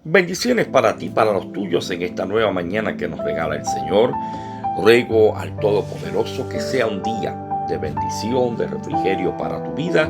Bendiciones para ti, para los tuyos en esta nueva mañana que nos regala el Señor. Ruego al Todopoderoso que sea un día de bendición, de refrigerio para tu vida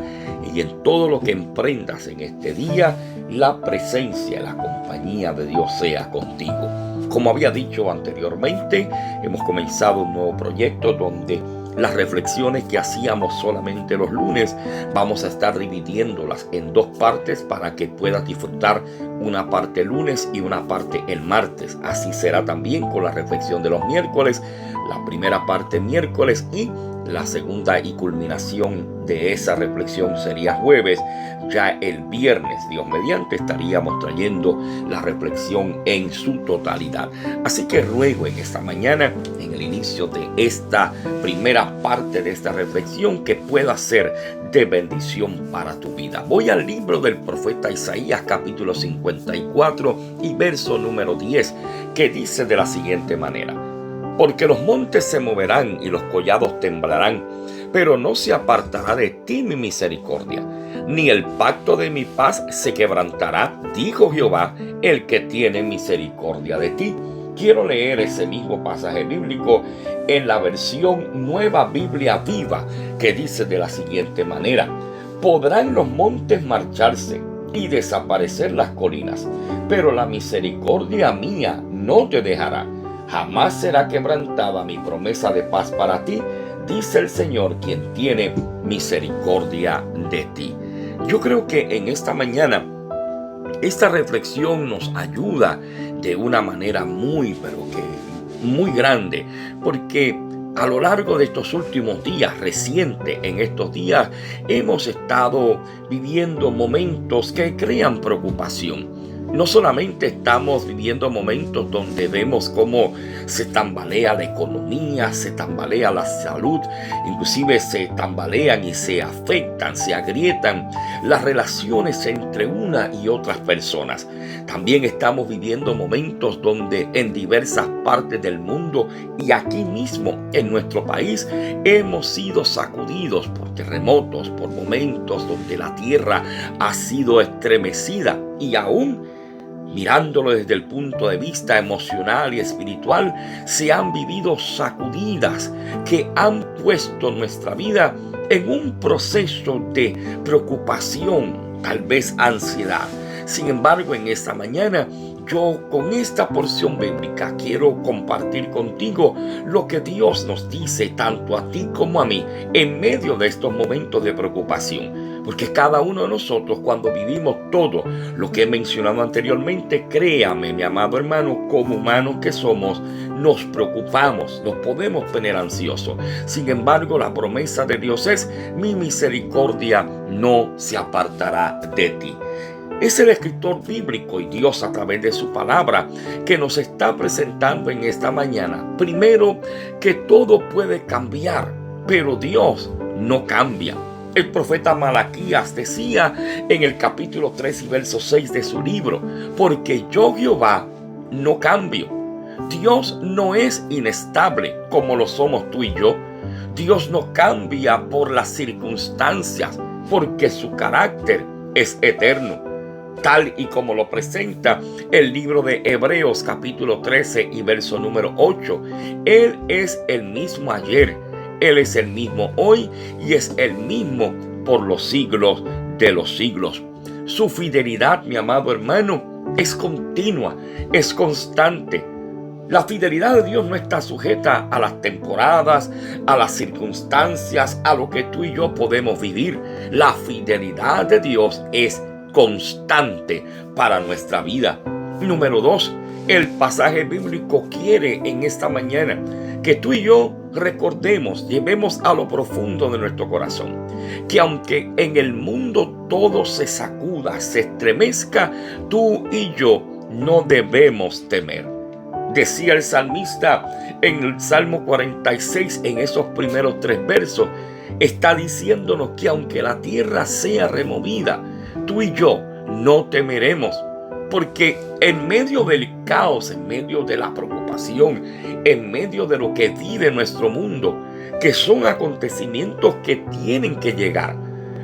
y en todo lo que emprendas en este día, la presencia y la compañía de Dios sea contigo. Como había dicho anteriormente, hemos comenzado un nuevo proyecto donde las reflexiones que hacíamos solamente los lunes vamos a estar dividiéndolas en dos partes para que puedas disfrutar una parte el lunes y una parte el martes. Así será también con la reflexión de los miércoles, la primera parte miércoles y la segunda y culminación de esa reflexión sería jueves. Ya el viernes, Dios mediante, estaríamos trayendo la reflexión en su totalidad. Así que ruego en esta mañana, en el inicio de esta primera parte de esta reflexión, que pueda ser de bendición para tu vida. Voy al libro del profeta Isaías, capítulo 54 y verso número 10, que dice de la siguiente manera: porque los montes se moverán y los collados temblarán, pero no se apartará de ti mi misericordia, ni el pacto de mi paz se quebrantará, dijo Jehová, el que tiene misericordia de ti. Quiero leer ese mismo pasaje bíblico en la versión Nueva Biblia Viva, que dice de la siguiente manera: podrán los montes marcharse y desaparecer las colinas, pero la misericordia mía no te dejará. Jamás será quebrantada mi promesa de paz para ti, dice el Señor, quien tiene misericordia de ti. Yo creo que en esta mañana esta reflexión nos ayuda de una manera muy grande, porque a lo largo de estos últimos días, reciente en estos días, hemos estado viviendo momentos que crean preocupación. No solamente estamos viviendo momentos donde vemos cómo se tambalea la economía, se tambalea la salud, inclusive se tambalean y se afectan, se agrietan las relaciones entre una y otras personas. También estamos viviendo momentos donde en diversas partes del mundo y aquí mismo en nuestro país hemos sido sacudidos por terremotos, por momentos donde la tierra ha sido estremecida y aún mirándolo desde el punto de vista emocional y espiritual, se han vivido sacudidas que han puesto nuestra vida en un proceso de preocupación, tal vez ansiedad. Sin embargo, en esta mañana, yo con esta porción bíblica quiero compartir contigo lo que Dios nos dice tanto a ti como a mí en medio de estos momentos de preocupación. Porque cada uno de nosotros, cuando vivimos todo lo que he mencionado anteriormente, créame, mi amado hermano, como humanos que somos, nos preocupamos, nos podemos poner ansiosos. Sin embargo, la promesa de Dios es: mi misericordia no se apartará de ti. Es el escritor bíblico y Dios a través de su palabra que nos está presentando en esta mañana. Primero, que todo puede cambiar, pero Dios no cambia. El profeta Malaquías decía en el capítulo 3 y verso 6 de su libro: porque yo, Jehová, no cambio. Dios no es inestable como lo somos tú y yo. Dios no cambia por las circunstancias, porque su carácter es eterno. Tal y como lo presenta el libro de Hebreos capítulo 13 y verso número 8. Él es el mismo ayer, Él es el mismo hoy y es el mismo por los siglos de los siglos. Su fidelidad, mi amado hermano, es continua, es constante. La fidelidad de Dios no está sujeta a las temporadas, a las circunstancias, a lo que tú y yo podemos vivir. La fidelidad de Dios es constante para nuestra vida. Número 2, el pasaje bíblico quiere en esta mañana que tú y yo recordemos, llevemos a lo profundo de nuestro corazón, que aunque en el mundo todo se sacuda, se estremezca, tú y yo no debemos temer. Decía el salmista en el Salmo 46, en esos primeros 3 versos, está diciéndonos que aunque la tierra sea removida, tú y yo no temeremos, porque en medio del caos, en medio de la preocupación, en medio de lo que vive nuestro mundo, que son acontecimientos que tienen que llegar,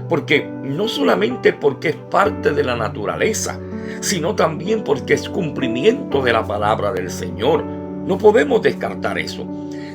porque no solamente porque es parte de la naturaleza, sino también porque es cumplimiento de la palabra del Señor. No podemos descartar eso.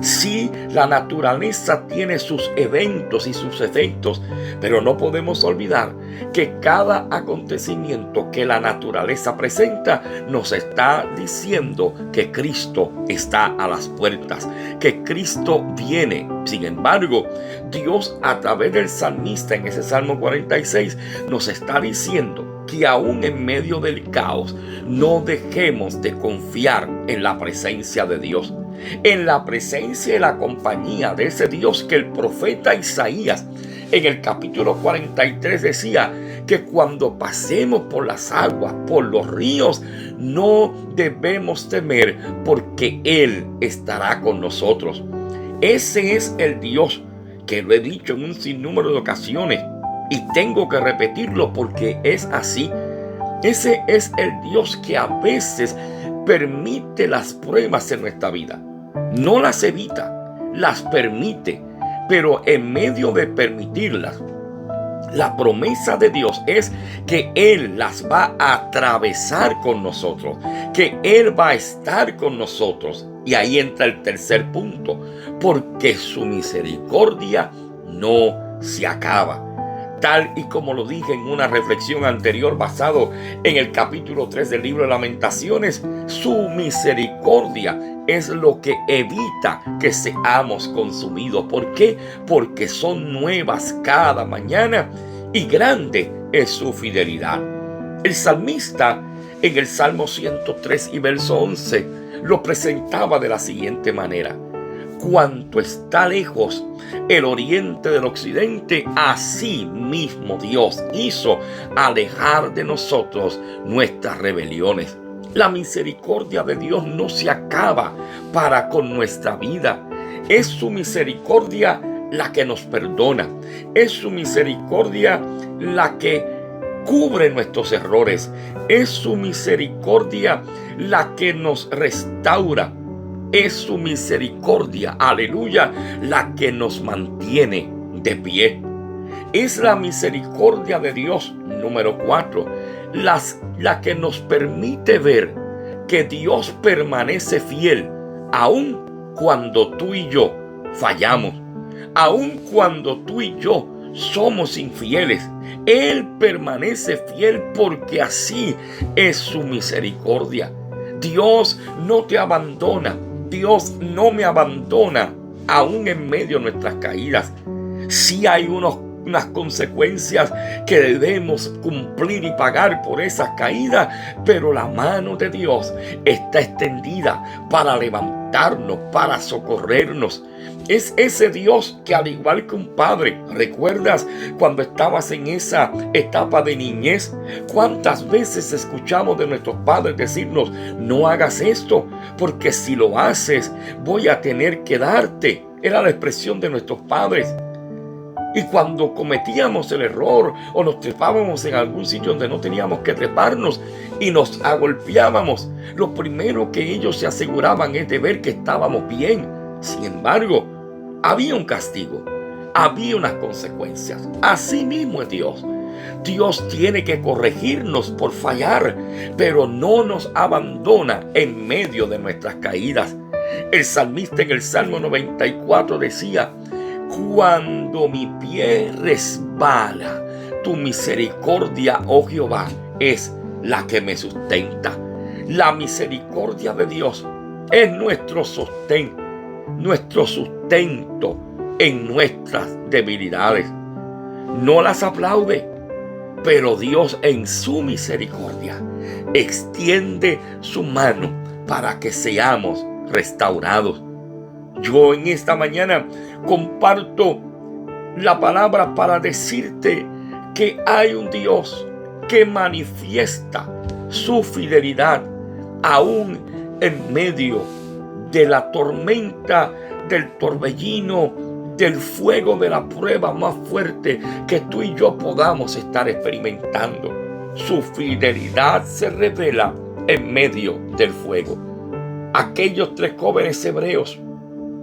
Sí, la naturaleza tiene sus eventos y sus efectos, pero no podemos olvidar que cada acontecimiento que la naturaleza presenta nos está diciendo que Cristo está a las puertas, que Cristo viene. Sin embargo, Dios a través del salmista en ese Salmo 46 nos está diciendo que aún en medio del caos no dejemos de confiar en la presencia de Dios, en la presencia y la compañía de ese Dios que el profeta Isaías en el capítulo 43 decía que cuando pasemos por las aguas, por los ríos, no debemos temer porque Él estará con nosotros. Ese es el Dios que lo he dicho en un sinnúmero de ocasiones y tengo que repetirlo porque es así. Ese es el Dios que a veces permite las pruebas en nuestra vida. No las evita, las permite, pero en medio de permitirlas, la promesa de Dios es que Él las va a atravesar con nosotros, que Él va a estar con nosotros. Y ahí entra el tercer punto, porque su misericordia no se acaba. Tal y como lo dije en una reflexión anterior basado en el capítulo 3 del libro de Lamentaciones, su misericordia es lo que evita que seamos consumidos. ¿Por qué? Porque son nuevas cada mañana y grande es su fidelidad. El salmista en el Salmo 103 y verso 11 lo presentaba de la siguiente manera: cuanto está lejos el oriente del occidente, así mismo Dios hizo alejar de nosotros nuestras rebeliones. La misericordia de Dios no se acaba para con nuestra vida. Es su misericordia la que nos perdona. Es su misericordia la que cubre nuestros errores. Es su misericordia la que nos restaura. Es su misericordia, aleluya, la que nos mantiene de pie. Es la misericordia de Dios, número 4, la que nos permite ver que Dios permanece fiel, aun cuando tú y yo fallamos, aun cuando tú y yo somos infieles. Él permanece fiel porque así es su misericordia. Dios no te abandona. Dios no me abandona aún en medio de nuestras caídas. Sí hay unas consecuencias que debemos cumplir y pagar por esas caídas, pero la mano de Dios está extendida para levantarnos, para socorrernos. Es ese Dios que, al igual que un padre, ¿recuerdas cuando estabas en esa etapa de niñez? ¿Cuántas veces escuchamos de nuestros padres decirnos: no hagas esto, porque si lo haces voy a tener que darte? Era la expresión de nuestros padres. Y cuando cometíamos el error o nos trepábamos en algún sitio donde no teníamos que treparnos y nos agolpeábamos, lo primero que ellos se aseguraban es de ver que estábamos bien. Sin embargo, había un castigo, había unas consecuencias. Así mismo es Dios. Dios tiene que corregirnos por fallar, pero no nos abandona en medio de nuestras caídas. El salmista en el Salmo 94 decía: cuando mi pie resbala, tu misericordia, oh Jehová, es la que me sustenta. La misericordia de Dios es nuestro sostén, nuestro sustento en nuestras debilidades. No las aplaude, pero Dios en su misericordia extiende su mano para que seamos restaurados. Yo en esta mañana comparto la palabra para decirte que hay un Dios que manifiesta su fidelidad aún en medio de la tormenta, del torbellino, del fuego de la prueba más fuerte que tú y yo podamos estar experimentando. Su fidelidad se revela en medio del fuego. Aquellos 3 jóvenes hebreos,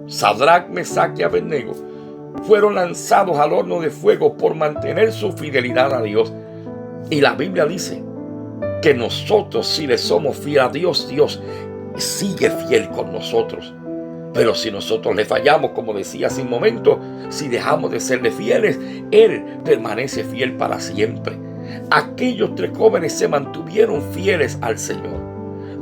Sadrac, Mesac y Abednego, fueron lanzados al horno de fuego por mantener su fidelidad a Dios. Y la Biblia dice que nosotros, si le somos fieles a Dios, Dios sigue fiel con nosotros. Pero si nosotros le fallamos, como decía hace un momento, si dejamos de serle fieles, Él permanece fiel para siempre. Aquellos 3 jóvenes se mantuvieron fieles al Señor.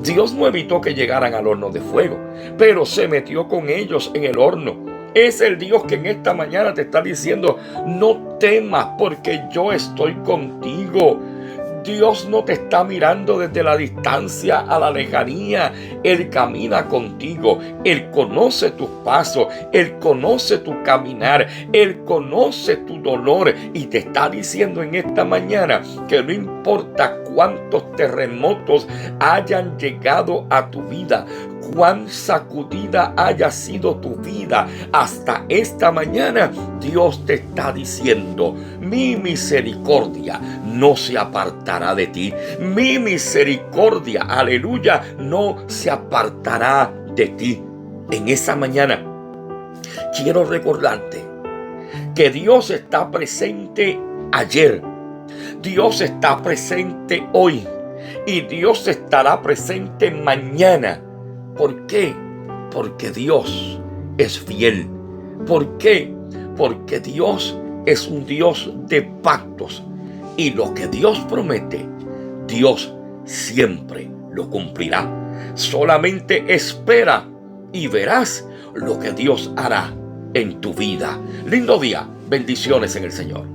Dios no evitó que llegaran al horno de fuego, pero se metió con ellos en el horno. Es el Dios que en esta mañana te está diciendo: no temas, porque yo estoy contigo. Dios no te está mirando desde la distancia a la lejanía. Él camina contigo. Él conoce tus pasos. Él conoce tu caminar. Él conoce tu dolor. Y te está diciendo en esta mañana que no importa cuántos terremotos hayan llegado a tu vida, cuán sacudida haya sido tu vida hasta esta mañana, Dios te está diciendo: mi misericordia no se apartará de ti. Mi misericordia, aleluya, no se apartará de ti. En esa mañana quiero recordarte que Dios está presente ayer, Dios está presente hoy y Dios estará presente mañana. ¿Por qué? Porque Dios es fiel. ¿Por qué? Porque Dios es un Dios de pactos. Y lo que Dios promete, Dios siempre lo cumplirá. Solamente espera y verás lo que Dios hará en tu vida. Lindo día. Bendiciones en el Señor.